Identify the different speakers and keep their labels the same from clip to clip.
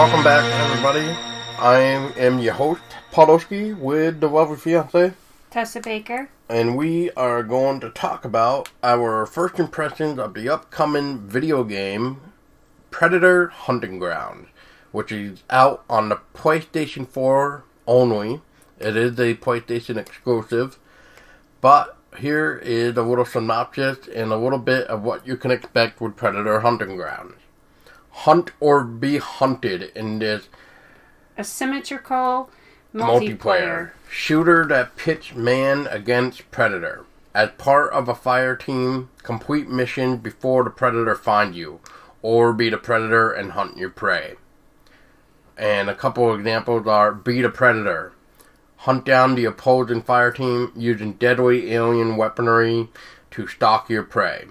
Speaker 1: welcome back, everybody. I am your host, Podolsky, with the lovely fiance,
Speaker 2: Tessa Baker.
Speaker 1: And we are going to talk about our first impressions of the upcoming video game, Predator Hunting Grounds, which is out on the PlayStation 4 only. It is a PlayStation exclusive, but here is a little synopsis and a little bit of what you can expect with Predator Hunting Grounds. Hunt or be hunted in this
Speaker 2: asymmetrical multiplayer
Speaker 1: shooter that pits man against predator. As part of a fire team, complete missions before the predator find you, or be the predator and hunt your prey. And a couple of examples are: be the predator, hunt down the opposing fire team using deadly alien weaponry to stalk your prey.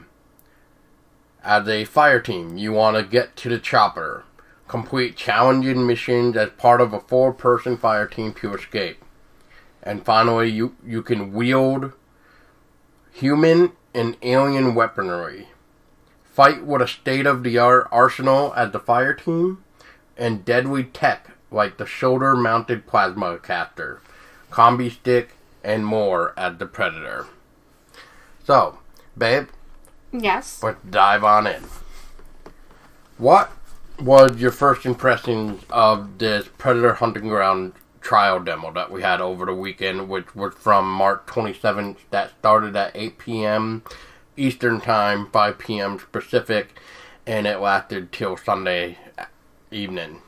Speaker 1: As a fire team, you want to get to the chopper. Complete challenging missions as part of a 4-person fire team to escape. And finally, you can wield human and alien weaponry. Fight with a state-of-the-art arsenal as the fire team, and deadly tech like the shoulder-mounted plasma caster, combi stick, and more as the Predator. So, babe.
Speaker 2: Yes.
Speaker 1: Let's dive on in. What was your first impressions of this Predator Hunting Ground trial demo that we had over the weekend, which was from March 27th, that started at 8 p.m. Eastern Time, 5 p.m. Pacific, and it lasted till Sunday evening?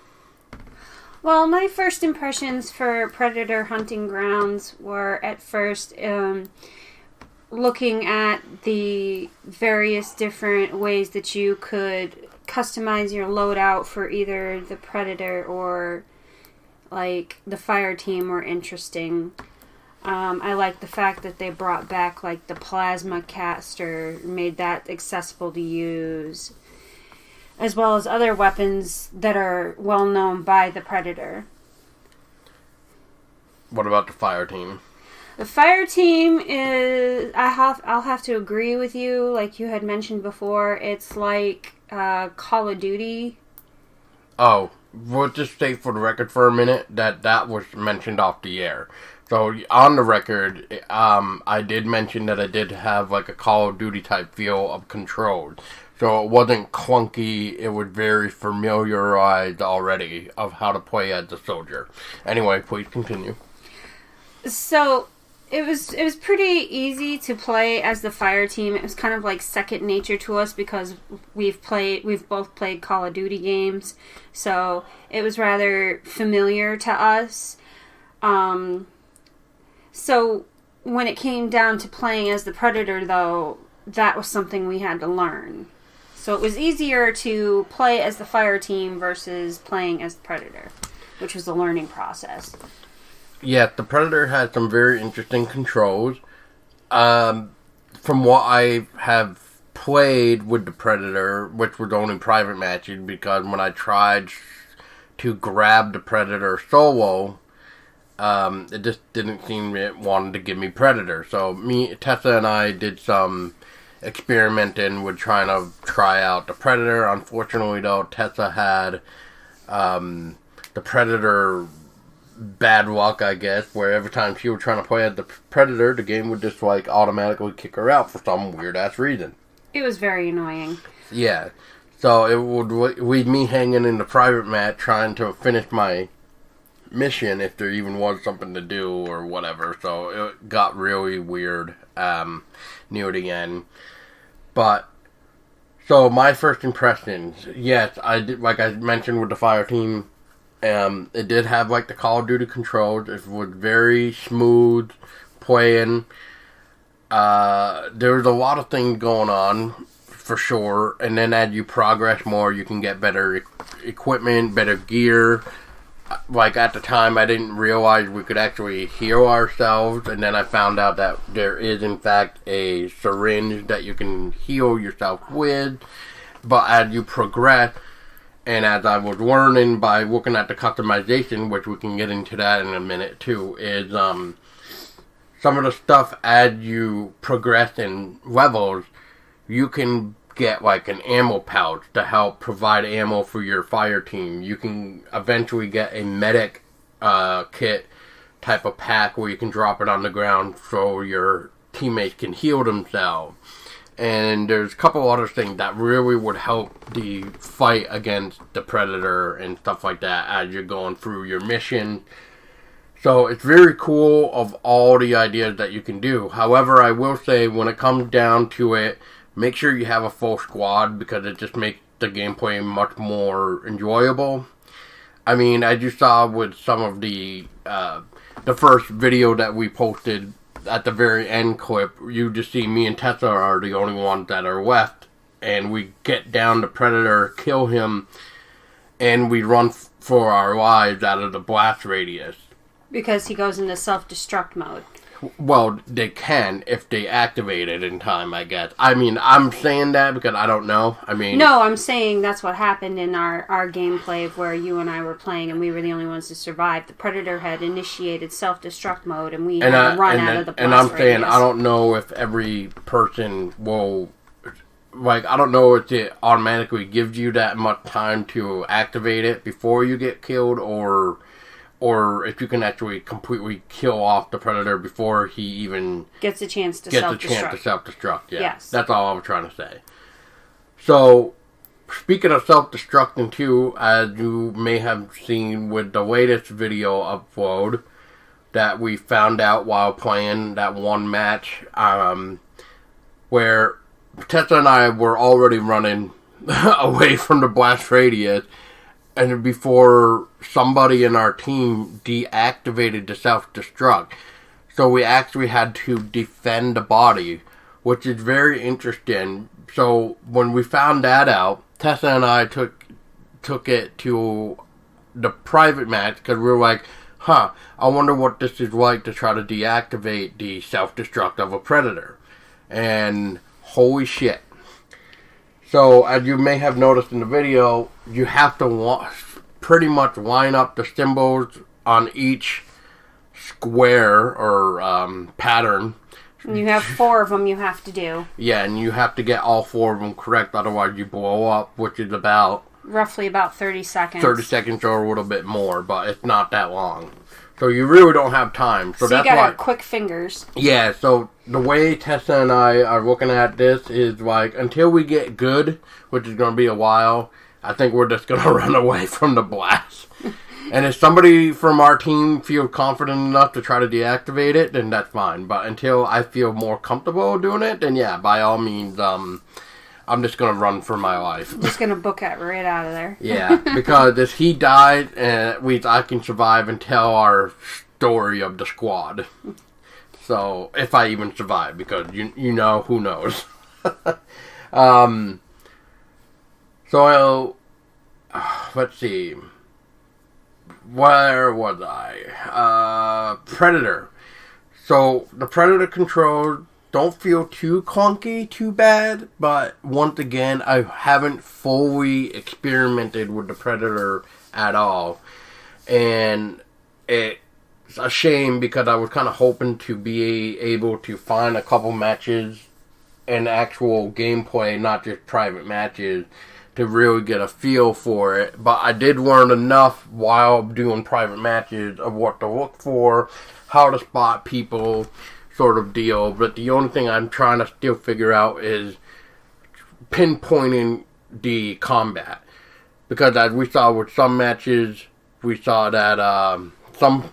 Speaker 2: Well, my first impressions for Predator Hunting Grounds were at first looking at the various different ways that you could customize your loadout for either the Predator or like the fire team were interesting. I like the fact that they brought back like the plasma caster, made that accessible to use, as well as other weapons that are well known by the Predator.
Speaker 1: What about the fire team?
Speaker 2: The fire team is... I'll have to agree with you. Like you had mentioned before, it's like Call of Duty.
Speaker 1: Oh, we'll just state for the record for a minute that was mentioned off the air. So, on the record, I did mention that it did have like a Call of Duty type feel of controls. So it wasn't clunky, it was very familiarized already of how to play as a soldier. Anyway, please continue.
Speaker 2: So... It was pretty easy to play as the fire team. It was kind of like second nature to us because we've both played Call of Duty games, so it was rather familiar to us. So when it came down to playing as the Predator, though, that was something we had to learn. So it was easier to play as the fire team versus playing as the Predator, which was a learning process.
Speaker 1: Yeah, the Predator had some very interesting controls. From what I have played with the Predator, which was only private matches, because when I tried to grab the Predator solo, it just didn't seem it wanted to give me Predator. So Tessa and I did some experimenting with trying to try out the Predator. Unfortunately, though, Tessa had the Predator bad luck, I guess, where every time she was trying to play as the Predator, the game would just like automatically kick her out for some weird ass reason.
Speaker 2: It was very annoying.
Speaker 1: Yeah, so it would leave me hanging in the private match trying to finish my mission if there even was something to do or whatever. So it got really weird near the end. But so my first impressions, yes, I did, like I mentioned with the fire team. It did have like the Call of Duty controls. It was very smooth playing. There was a lot of things going on for sure. And then as you progress more, you can get better equipment, better gear. Like at the time, I didn't realize we could actually heal ourselves. And then I found out that there is in fact a syringe that you can heal yourself with. But as you progress, and as I was learning by looking at the customization, which we can get into that in a minute too, is some of the stuff as you progress in levels, you can get like an ammo pouch to help provide ammo for your fire team. You can eventually get a medic kit type of pack where you can drop it on the ground so your teammates can heal themselves. And there's a couple other things that really would help the fight against the Predator and stuff like that as you're going through your mission. So it's very cool of all the ideas that you can do. However, I will say when it comes down to it, make sure you have a full squad because it just makes the gameplay much more enjoyable. I mean, as you saw with some of the first video that we posted at the very end clip, you just see me and Tessa are the only ones that are left. And we get down the Predator, kill him, and we run for our lives out of the blast radius.
Speaker 2: Because he goes into self-destruct mode.
Speaker 1: Well, they can if they activate it in time, I guess. I mean, I'm saying that because I don't know. I mean...
Speaker 2: No, I'm saying that's what happened in our gameplay where you and I were playing and we were the only ones to survive. The Predator had initiated self-destruct mode and we had to run out of the blast
Speaker 1: And I'm
Speaker 2: radius.
Speaker 1: saying I don't know if every person will... Like, I don't know if it automatically gives you that much time to activate it before you get killed or if you can actually completely kill off the Predator before he even
Speaker 2: gets a chance to self-destruct.
Speaker 1: Yeah.
Speaker 2: Yes.
Speaker 1: That's all I was trying to say. So, speaking of self-destructing too, as you may have seen with the latest video upload that we found out while playing that one match, where Tessa and I were already running away from the blast radius, and before somebody in our team deactivated the self-destruct. So we actually had to defend the body, which is very interesting. So when we found that out, Tessa and I took it to the private match because we were like, I wonder what this is like to try to deactivate the self-destruct of a Predator. And holy shit. So, as you may have noticed in the video, you have to pretty much line up the symbols on each square or pattern.
Speaker 2: And you have 4 of them you have to do.
Speaker 1: Yeah, and you have to get all 4 of them correct, otherwise you blow up, which is
Speaker 2: roughly about 30 seconds.
Speaker 1: 30 seconds or a little bit more, but it's not that long. So you really don't have time. So that's
Speaker 2: you gotta
Speaker 1: why,
Speaker 2: have quick fingers.
Speaker 1: Yeah, so the way Tessa and I are looking at this is like, until we get good, which is going to be a while, I think we're just going to run away from the blast. And if somebody from our team feels confident enough to try to deactivate it, then that's fine. But until I feel more comfortable doing it, then yeah, by all means, I'm just going to run for my life.
Speaker 2: Just going to book it right out of there.
Speaker 1: Yeah, because if he died, at least I can survive and tell our story of the squad. So, if I even survive, because you know, who knows. So, let's see. Where was I? Predator. So, the Predator controls don't feel too clunky, too bad, but once again, I haven't fully experimented with the Predator at all. And it's a shame because I was kind of hoping to be able to find a couple matches and actual gameplay, not just private matches, to really get a feel for it. But I did learn enough while doing private matches of what to look for, how to spot people, sort of deal. But the only thing I'm trying to still figure out is pinpointing the combat. Because as we saw with some matches, we saw that some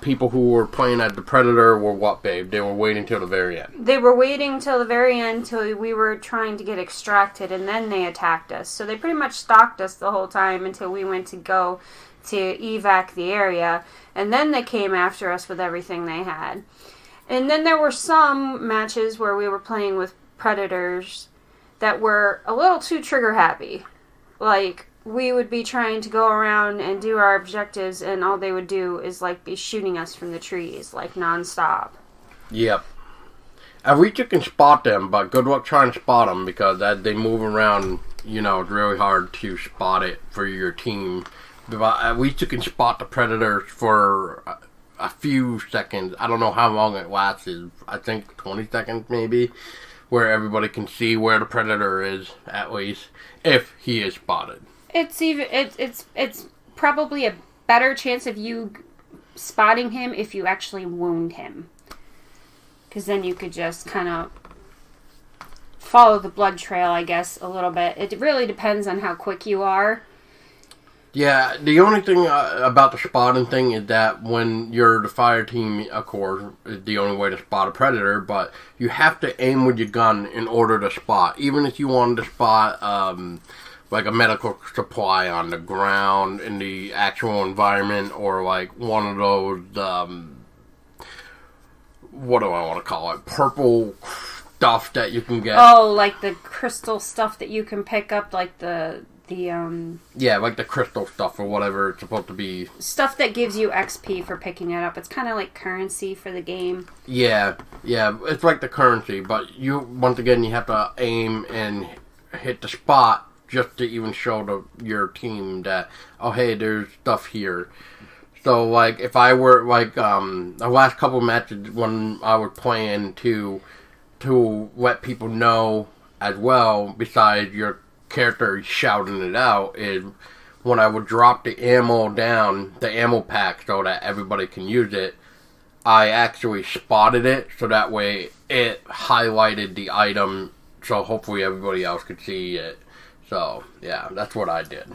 Speaker 1: people who were playing as the Predator were what, babe? They were waiting till the very end.
Speaker 2: They were waiting till the very end till we were trying to get extracted, and then they attacked us. So they pretty much stalked us the whole time until we went to go to evac the area, and then they came after us with everything they had. And then there were some matches where we were playing with Predators that were a little too trigger happy. Like, we would be trying to go around and do our objectives, and all they would do is, like, be shooting us from the trees, like, non-stop.
Speaker 1: Yep. At least you can spot them, but good luck trying to spot them, because as they move around, you know, it's really hard to spot it for your team. But at least you can spot the Predators for a few seconds. I don't know how long it lasts. I think 20 seconds, maybe. where everybody can see where the predator is, at least, if he is spotted.
Speaker 2: It's probably a better chance of you spotting him if you actually wound him. Because then you could just kind of follow the blood trail, I guess, a little bit. It really depends on how quick you are.
Speaker 1: Yeah, the only thing about the spotting thing is that when you're the fire team, of course, is the only way to spot a predator, but you have to aim with your gun in order to spot. Even if you wanted to spot, like a medical supply on the ground in the actual environment, or like one of those, what do I want to call it? Purple stuff that you can get.
Speaker 2: Oh, like the crystal stuff that you can pick up, like
Speaker 1: yeah, like the crystal stuff or whatever it's supposed to be.
Speaker 2: Stuff that gives you XP for picking it up. It's kind of like currency for the game.
Speaker 1: Yeah, it's like the currency, but once again, you have to aim and hit the spot just to even show your team that, oh, hey, there's stuff here. So, like, if I were, like, the last couple of matches when I was playing to let people know as well, besides your character shouting it out, is when I would drop the ammo down, the ammo pack, so that everybody can use it, I actually spotted it, so that way it highlighted the item, so hopefully everybody else could see it. So, yeah, that's what I did.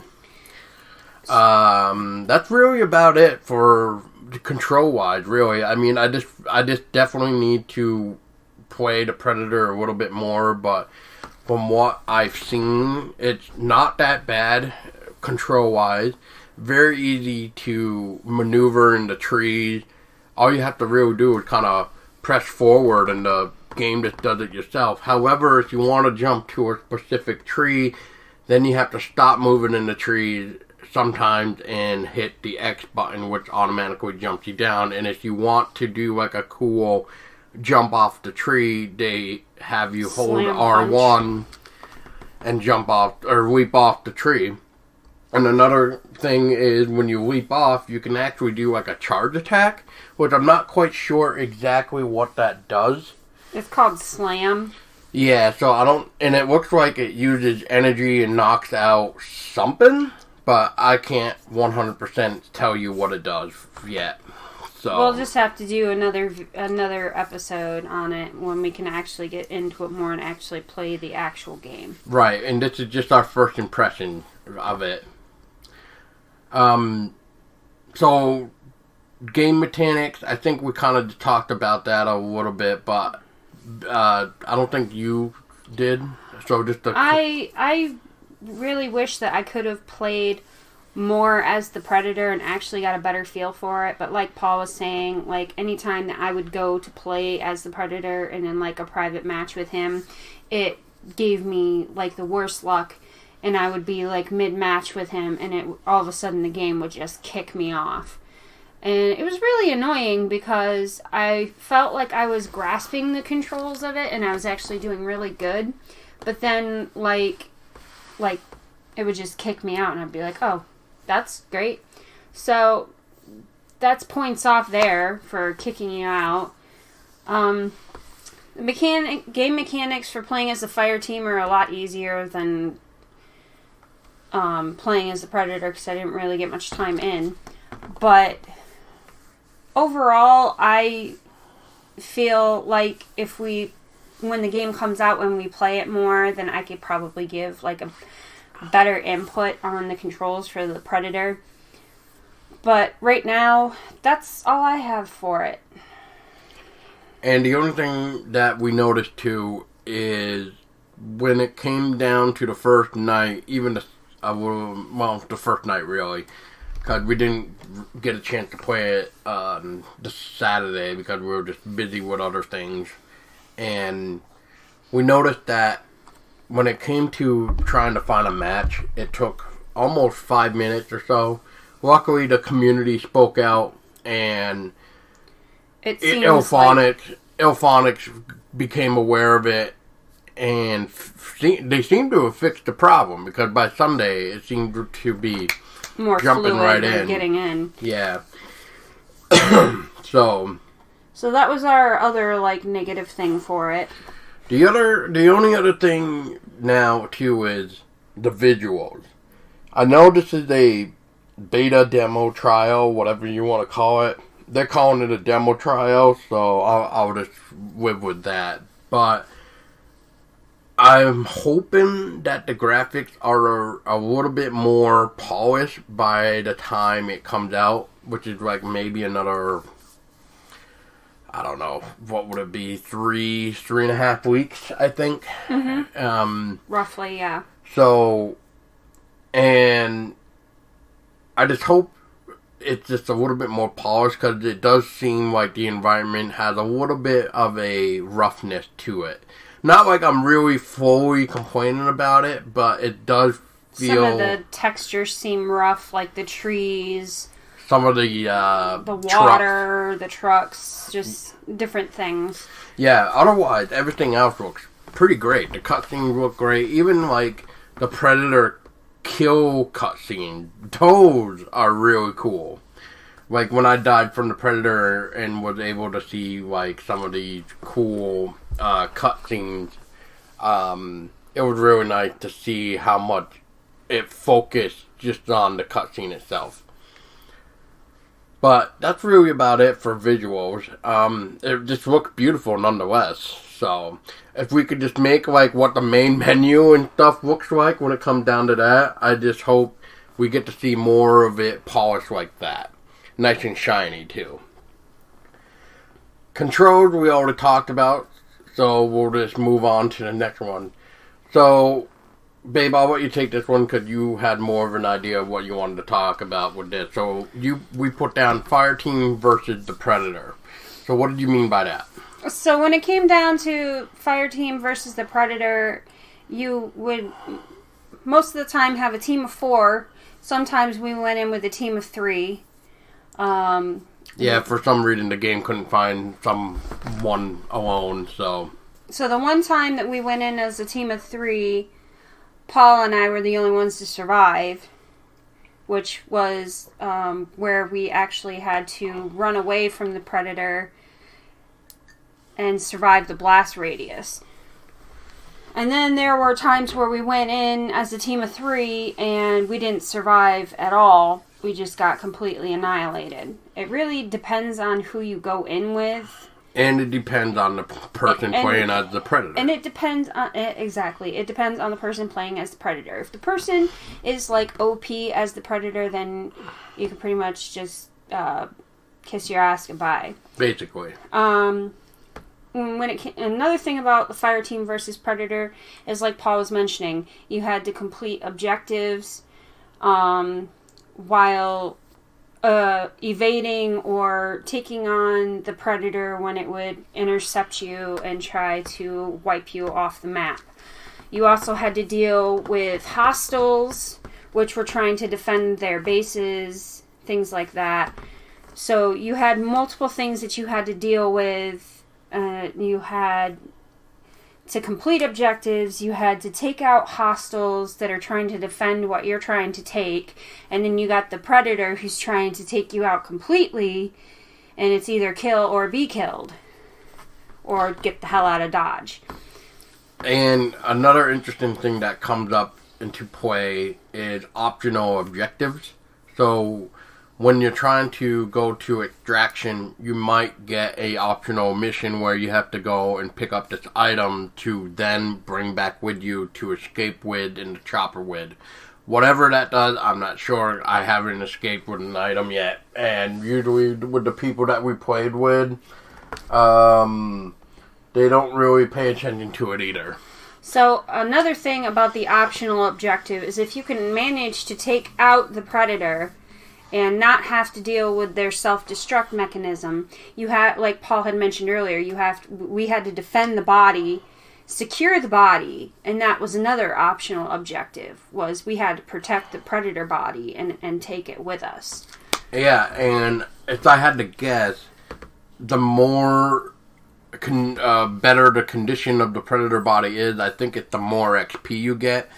Speaker 1: That's really about it for control-wise, really. I mean, I just definitely need to play the Predator a little bit more, but from what I've seen, it's not that bad control-wise. Very easy to maneuver in the trees. All you have to really do is kind of press forward, and the game just does it yourself. However, if you want to jump to a specific tree, then you have to stop moving in the trees sometimes and hit the X button, which automatically jumps you down. And if you want to do like a cool jump off the tree, they have you hold R1 and jump off or leap off the tree. And another thing is when you leap off, you can actually do like a charge attack, which I'm not quite sure exactly what that does.
Speaker 2: It's called slam.
Speaker 1: Yeah, so I don't, and it looks like it uses energy and knocks out something, but I can't 100% tell you what it does yet. So
Speaker 2: we'll just have to do another episode on it when we can actually get into it more and actually play the actual game.
Speaker 1: Right, and this is just our first impression of it. So game mechanics, I think we kind of talked about that a little bit, but I don't think you did. So just
Speaker 2: I really wish that I could have played more as the Predator and actually got a better feel for it. But like Paul was saying, like anytime that I would go to play as the Predator and in like a private match with him, it gave me like the worst luck, and I would be like mid-match with him, and all of a sudden the game would just kick me off. And it was really annoying because I felt like I was grasping the controls of it and I was actually doing really good. But then, like it would just kick me out and I'd be like, oh, that's great. So, that's points off there for kicking you out. Game mechanics for playing as the fire team are a lot easier than playing as the Predator because I didn't really get much time in. But overall, I feel like when the game comes out, when we play it more, then I could probably give like a better input on the controls for the Predator. But right now, that's all I have for it.
Speaker 1: And the only thing that we noticed too is when it came down to the first night, even the first night really, because we didn't get a chance to play it this Saturday because we were just busy with other things. And we noticed that when it came to trying to find a match, it took almost 5 minutes or so. Luckily, the community spoke out, and Ilphonics became aware of it, and they seemed to have fixed the problem, because by Sunday, it seemed to be
Speaker 2: more
Speaker 1: jumping right in.
Speaker 2: Getting in.
Speaker 1: Yeah. So
Speaker 2: that was our other, like, negative thing for it.
Speaker 1: The only other thing now too is the visuals. I know this is a beta demo trial, whatever you want to call it. They're calling it a demo trial, so I'll just live with that. But I'm hoping that the graphics are a little bit more polished by the time it comes out, which is like maybe another, I don't know, what would it be, three and a half weeks, I think.
Speaker 2: Mm-hmm. Roughly, yeah.
Speaker 1: So, and I just hope it's just a little bit more polished, because it does seem like the environment has a little bit of a roughness to it. Not like I'm really fully complaining about it, but it does feel...
Speaker 2: Some of the textures seem rough, like the trees...
Speaker 1: Some of the
Speaker 2: water, the trucks, just different things.
Speaker 1: Yeah, otherwise, everything else looks pretty great. The cutscenes look great. Even, like, the Predator kill cutscene, those are really cool. Like, when I died from the Predator and was able to see, like, some of these cool cutscenes, it was really nice to see how much it focused just on the cutscene itself. But that's really about it for visuals. It just looks beautiful nonetheless. So, if we could just make like what the main menu and stuff looks like when it comes down to that, I just hope we get to see more of it polished like that. Nice and shiny too. Controls we already talked about, so we'll just move on to the next one. So, babe, I'll let you take this one because you had more of an idea of what you wanted to talk about with this. So we put down Fireteam versus the Predator. So what did you mean by that?
Speaker 2: So when it came down to Fireteam versus the Predator, you would most of the time have a team of 4. Sometimes we went in with a team of 3.
Speaker 1: Yeah, for some reason the game couldn't find someone alone, so...
Speaker 2: So the one time that we went in as a team of 3... Paul and I were the only ones to survive, which was where we actually had to run away from the Predator and survive the blast radius. And then there were times where we went in as a team of 3 and we didn't survive at all. We just got completely annihilated. It really depends on who you go in with.
Speaker 1: And it depends on the person playing as the Predator.
Speaker 2: And it depends on... Exactly. It depends on the person playing as the Predator. If the person is, like, OP as the Predator, then you can pretty much just kiss your ass goodbye.
Speaker 1: Basically.
Speaker 2: Another thing about the Fireteam versus Predator is, like Paul was mentioning, you had to complete objectives while... evading or taking on the Predator when it would intercept you and try to wipe you off the map. You also had to deal with hostiles, which were trying to defend their bases, things like that. So you had multiple things that you had to deal with. You had to complete objectives, you had to take out hostiles that are trying to defend what you're trying to take, and then you got the Predator who's trying to take you out completely, and it's either kill or be killed, or get the hell out of Dodge.
Speaker 1: And another interesting thing that comes up into play is optional objectives. So when you're trying to go to extraction, you might get a optional mission where you have to go and pick up this item to then bring back with you to escape with and to chopper with. Whatever that does, I'm not sure. I haven't escaped with an item yet. And usually with the people that we played with, they don't really pay attention to it either.
Speaker 2: So another thing about the optional objective is if you can manage to take out the Predator and not have to deal with their self-destruct mechanism, you have, like Paul had mentioned earlier, we had to defend the body, secure the body, and that was another optional objective, was we had to protect the Predator body and take it with us.
Speaker 1: Yeah, and if I had to guess, the more better the condition of the Predator body is, I think it's the more XP you get.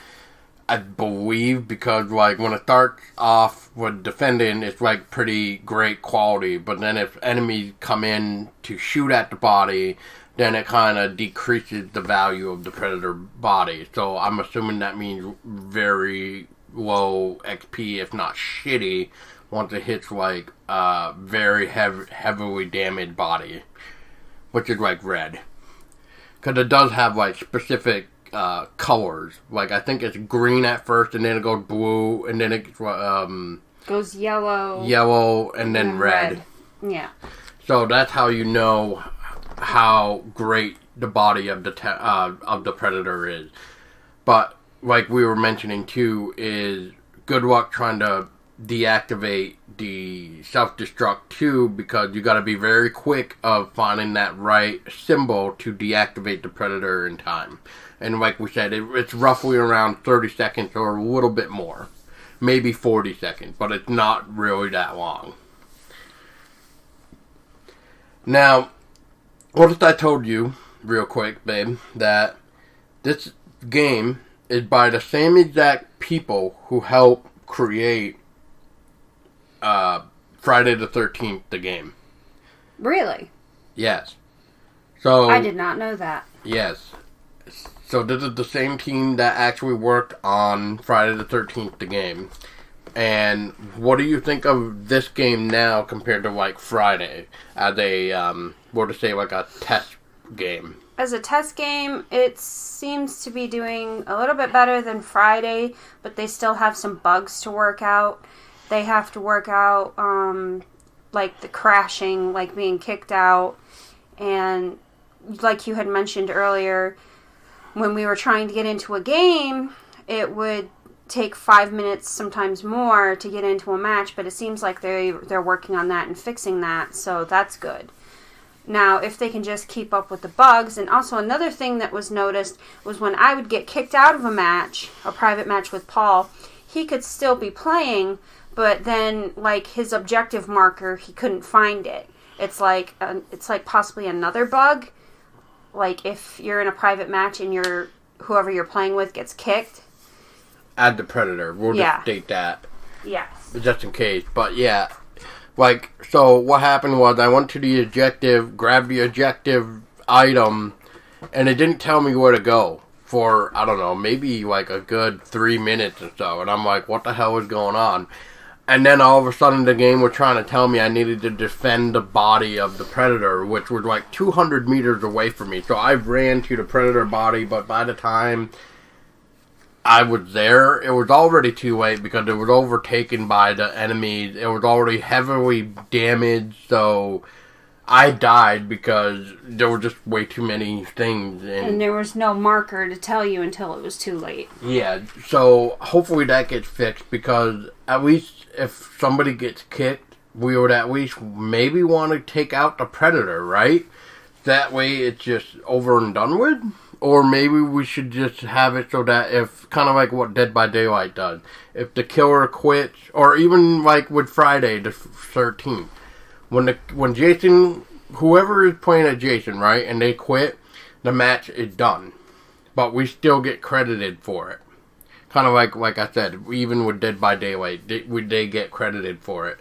Speaker 1: I believe, because like when it starts off with defending, it's like pretty great quality, but then if enemies come in to shoot at the body, then it kind of decreases the value of the Predator body. So I'm assuming that means very low XP, if not shitty, once it hits like very heavily damaged body, which is like red. Because it does have like specific colors. Like I think it's green at first, and then it goes blue, and then it
Speaker 2: goes
Speaker 1: yellow, and then red.
Speaker 2: Yeah.
Speaker 1: So that's how you know how great the body of the Predator is. But like we were mentioning too, is good luck trying to deactivate the self-destruct too, because you got to be very quick of finding that right symbol to deactivate the Predator in time. And like we said, it's roughly around 30 seconds or a little bit more. Maybe 40 seconds, but it's not really that long. Now, what if I told you, real quick, babe, that this game is by the same exact people who helped create Friday the 13th, the game.
Speaker 2: Really?
Speaker 1: Yes. So
Speaker 2: I did not know that.
Speaker 1: Yes. So this is the same team that actually worked on Friday the 13th, the game. And what do you think of this game now compared to like Friday as a, like a test game?
Speaker 2: As a test game, it seems to be doing a little bit better than Friday, but they still have some bugs to work out. They have to work out, like the crashing, like being kicked out, and like you had mentioned earlier, when we were trying to get into a game, it would take 5 minutes, sometimes more, to get into a match, but it seems like they're working on that and fixing that, so that's good. Now, if they can just keep up with the bugs, and also another thing that was noticed was when I would get kicked out of a match, a private match with Paul, he could still be playing, but then, like, his objective marker, he couldn't find it. It's like possibly another bug. Like, if you're in a private match and whoever you're playing with gets kicked.
Speaker 1: Add the Predator. We'll just state that.
Speaker 2: Yes.
Speaker 1: Just in case. But, yeah. Like, so what happened was I went to the objective, grabbed the objective item, and it didn't tell me where to go for, I don't know, maybe like a good 3 minutes or so. And I'm like, what the hell is going on? And then all of a sudden the game was trying to tell me I needed to defend the body of the Predator, which was like 200 meters away from me. So I ran to the Predator body, but by the time I was there, it was already too late because it was overtaken by the enemies. It was already heavily damaged, so I died because there were just way too many things.
Speaker 2: And there was no marker to tell you until it was too late.
Speaker 1: Yeah, so hopefully that gets fixed, because at least if somebody gets kicked, we would at least maybe want to take out the Predator, right? That way it's just over and done with? Or maybe we should just have it so that if, kind of like what Dead by Daylight does, if the killer quits, or even like with Friday the 13th, when Jason, whoever is playing at Jason, right, and they quit, the match is done. But we still get credited for it. Kind of like I said, even with Dead by Daylight, they get credited for it.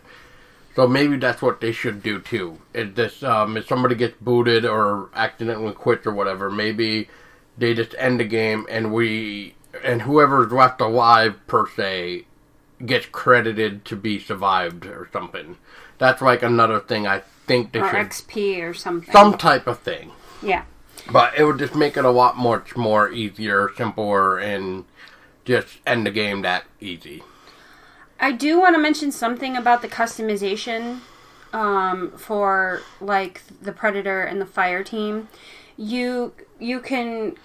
Speaker 1: So maybe that's what they should do too. If somebody gets booted or accidentally quits or whatever, maybe they just end the game and whoever's left alive per se gets credited to be survived or something. That's like another thing I think they should.
Speaker 2: Or XP or something.
Speaker 1: Some type of thing.
Speaker 2: Yeah.
Speaker 1: But it would just make it a lot more easier, simpler, and just end the game that easy.
Speaker 2: I do want to mention something about the customization for, like, the Predator and the Fire Team. You can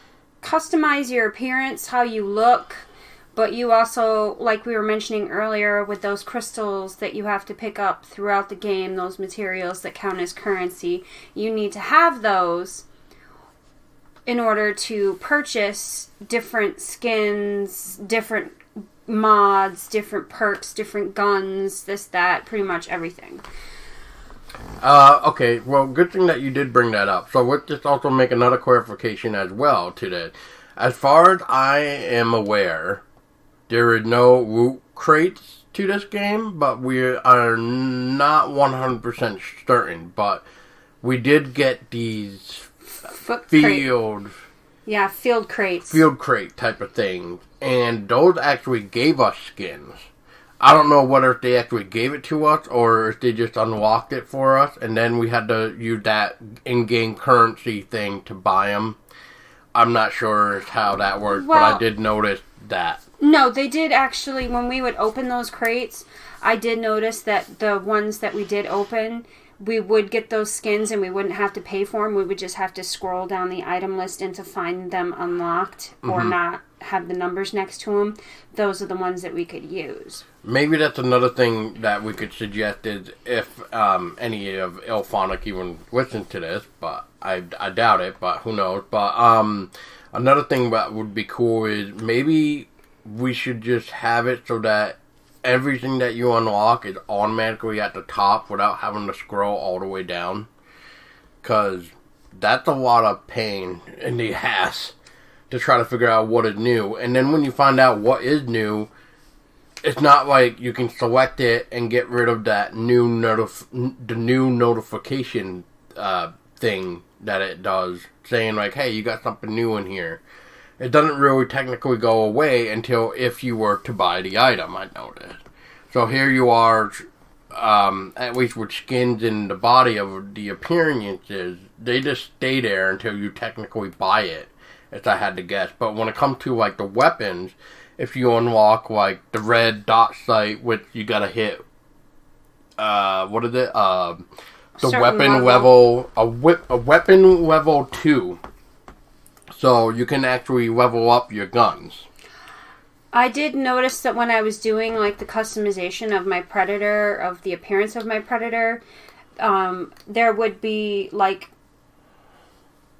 Speaker 2: customize your appearance, how you look, but you also, like we were mentioning earlier, with those crystals that you have to pick up throughout the game, those materials that count as currency, you need to have those in order to purchase different skins, different mods, different perks, different guns, this, that, pretty much everything.
Speaker 1: Okay, well, good thing that you did bring that up. So let's just also make another clarification as well to that. As far as I am aware, there is no loot crates to this game, but we are not 100% certain. But we did get these field.
Speaker 2: Yeah, field crates.
Speaker 1: Field crate type of thing. And those actually gave us skins. I don't know whether if they actually gave it to us or if they just unlocked it for us. And then we had to use that in-game currency thing to buy them. I'm not sure how that worked, but I did notice that.
Speaker 2: No, they did actually, when we would open those crates, I did notice that the ones that we did open, we would get those skins and we wouldn't have to pay for them. We would just have to scroll down the item list and to find them unlocked or not have the numbers next to them. Those are the ones that we could use.
Speaker 1: Maybe that's another thing that we could suggest is if any of Ilphonic even listens to this, but I doubt it, but who knows. But another thing that would be cool is maybe we should just have it so that everything that you unlock is automatically at the top without having to scroll all the way down. Because that's a lot of pain in the ass to try to figure out what is new. And then when you find out what is new, it's not like you can select it and get rid of that new notification thing that it does, saying like, hey, you got something new in here. It doesn't really technically go away until if you were to buy the item, I noticed. So here you are, at least with skins in the body of the appearances, they just stay there until you technically buy it, if I had to guess. But when it comes to like the weapons, if you unlock like the red dot sight, which you gotta hit, what is it? The weapon level, a weapon level 2. So you can actually level up your guns.
Speaker 2: I did notice that when I was doing like the customization of my Predator, of the appearance of my Predator, there would be like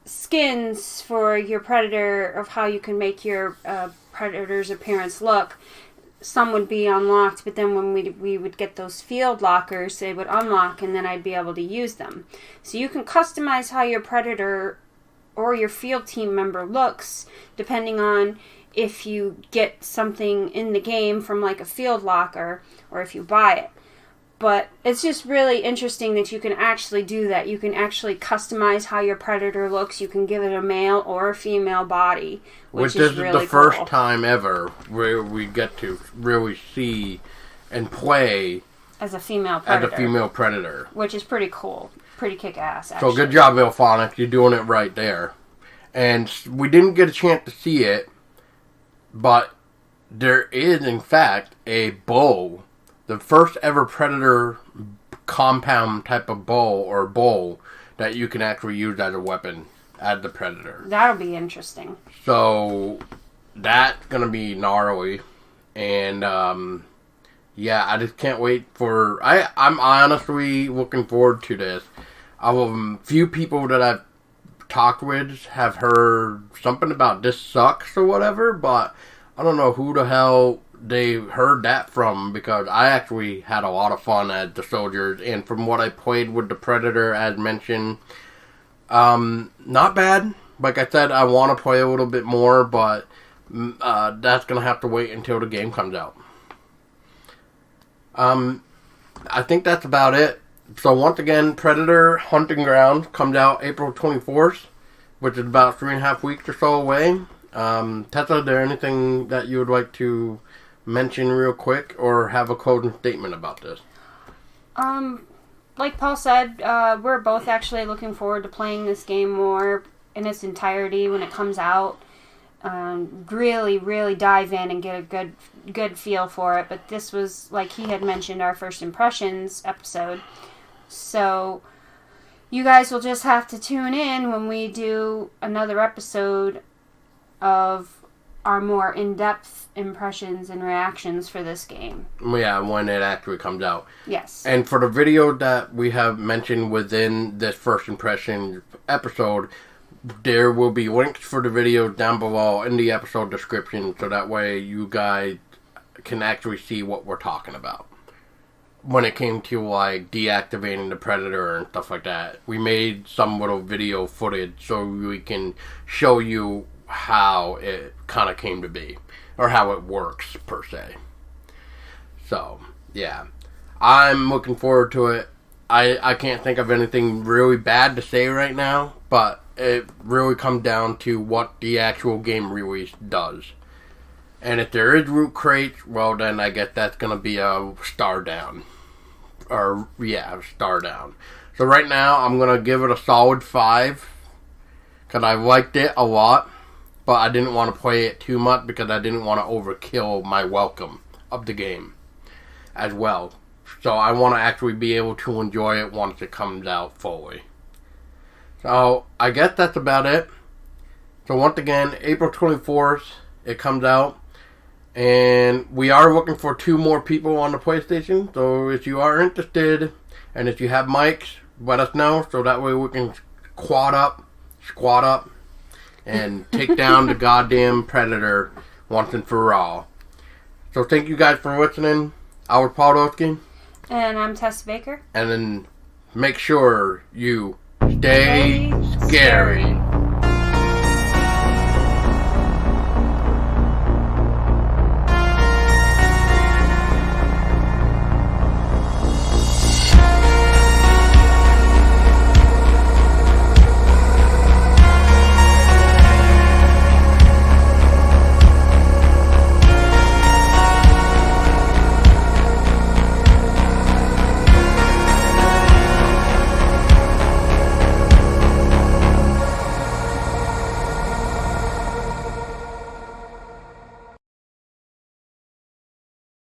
Speaker 2: skins for your Predator of how you can make your Predator's appearance look. Some would be unlocked, but then when we would get those field lockers, they would unlock and then I'd be able to use them. So you can customize how your Predator or your field team member looks depending on if you get something in the game from like a field locker or if you buy it. But it's just really interesting that you can actually do that. You can actually customize how your Predator looks. You can give it a male or a female body, which is really cool.
Speaker 1: The first time ever where we get to really see and play
Speaker 2: as a female Predator. Which is pretty cool. Pretty kick-ass, actually.
Speaker 1: So good job, Ilphonic. You're doing it right there. And we didn't get a chance to see it, but there is, in fact, a bow. The first ever Predator compound type of bow that you can actually use as a weapon as the Predator.
Speaker 2: That'll be interesting.
Speaker 1: So that's going to be gnarly. And yeah, I just can't wait for... I'm honestly looking forward to this. A few people that I've talked with have heard something about this sucks or whatever, but I don't know who the hell they heard that from, because I actually had a lot of fun as the soldiers, and from what I played with the Predator, as mentioned, not bad. Like I said, I want to play a little bit more, but that's going to have to wait until the game comes out. I think that's about it. So once again, Predator Hunting Ground comes out April 24th, which is about 3.5 weeks or so away. Tessa, is there anything that you would like to mention real quick or have a closing statement about this?
Speaker 2: Like Paul said, we're both actually looking forward to playing this game more in its entirety when it comes out. Really, really dive in and get a good feel for it. But this was, like he had mentioned, our first impressions episode. So you guys will just have to tune in when we do another episode of our more in-depth impressions and reactions for this game.
Speaker 1: Yeah, when it actually comes out.
Speaker 2: Yes.
Speaker 1: And for the video that we have mentioned within this first impression episode, there will be links for the videos down below in the episode description, so that way you guys can actually see what we're talking about. When it came to like deactivating the Predator and stuff like that, we made some little video footage so we can show you how it kind of came to be, or how it works per se. So yeah, I'm looking forward to it. I can't think of anything really bad to say right now, but it really comes down to what the actual game release does. And if there is Loot Crates, well then I guess that's going to be a star down. Star down. So right now I'm going to give it a solid 5. Because I liked it a lot. But I didn't want to play it too much because I didn't want to overkill my welcome of the game as well. So I want to actually be able to enjoy it once it comes out fully. So I guess that's about it. So once again, April 24th, it comes out. And we are looking for 2 more people on the PlayStation. So if you are interested, and if you have mics, let us know. So that way we can squat up, and take down the goddamn Predator once and for all. So thank you guys for listening. I was Paul Dosky.
Speaker 2: And I'm Tessa Baker.
Speaker 1: And then make sure you stay scary.